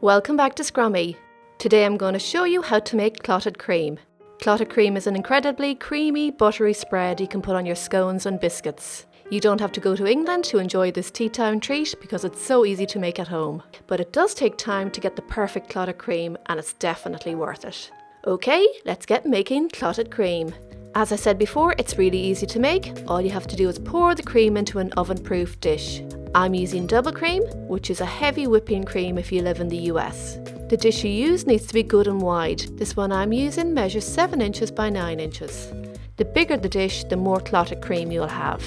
Welcome back to Scrummy. Today I'm going to show you how to make clotted cream. Clotted cream is an incredibly creamy, buttery spread you can put on your scones and biscuits. You don't have to go to England to enjoy this tea time treat because it's so easy to make at home. But it does take time to get the perfect clotted cream and it's definitely worth it. Okay, let's get making clotted cream. As I said before, it's really easy to make. All you have to do is pour the cream into an oven-proof dish. I'm using double cream, which is a heavy whipping cream if you live in the US. The dish you use needs to be good and wide. This one I'm using measures 7 inches by 9 inches. The bigger the dish, the more clotted cream you'll have.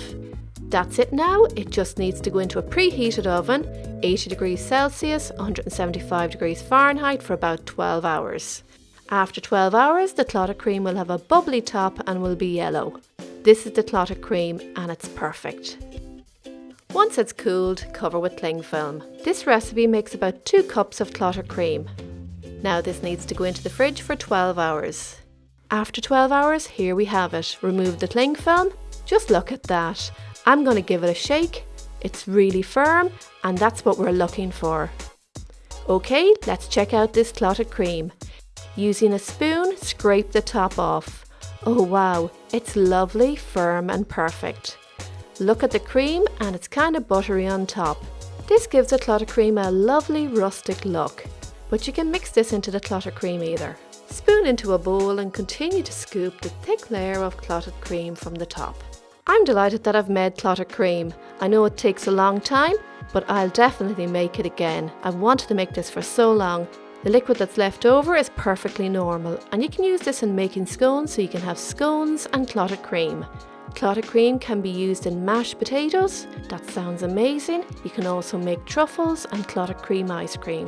That's it now. It just needs to go into a preheated oven, 80 degrees Celsius, 175 degrees Fahrenheit for about 12 hours. After 12 hours, the clotted cream will have a bubbly top and will be yellow. This is the clotted cream and it's perfect. Once it's cooled, cover with cling film. This recipe makes about 2 cups of clotted cream. Now this needs to go into the fridge for 12 hours. After 12 hours, here we have it. Remove the cling film. Just look at that. I'm going to give it a shake. It's really firm and that's what we're looking for. Okay, let's check out this clotted cream. Using a spoon, scrape the top off. Oh wow, it's lovely, firm and perfect. Look at the cream and it's kind of buttery on top. This gives the clotted cream a lovely rustic look. But you can mix this into the clotted cream either. Spoon into a bowl and continue to scoop the thick layer of clotted cream from the top. I'm delighted that I've made clotted cream. I know it takes a long time, but I'll definitely make it again. I've wanted to make this for so long. The liquid that's left over is perfectly normal and you can use this in making scones so you can have scones and clotted cream. Clotted cream can be used in mashed potatoes. That sounds amazing. You can also make truffles and clotted cream ice cream.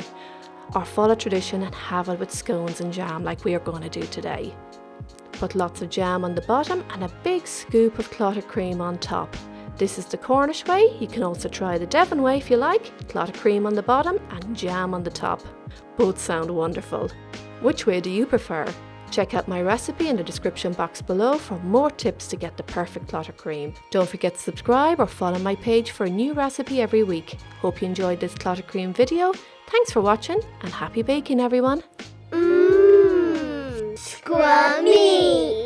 Or follow tradition and have it with scones and jam like we are going to do today. Put lots of jam on the bottom and a big scoop of clotted cream on top. This is the Cornish way. You can also try the Devon way if you like. Clotted cream on the bottom and jam on the top. Both sound wonderful. Which way do you prefer? Check out my recipe in the description box below for more tips to get the perfect clotted cream. Don't forget to subscribe or follow my page for a new recipe every week. Hope you enjoyed this clotted cream video. Thanks for watching and happy baking everyone. Scrummy!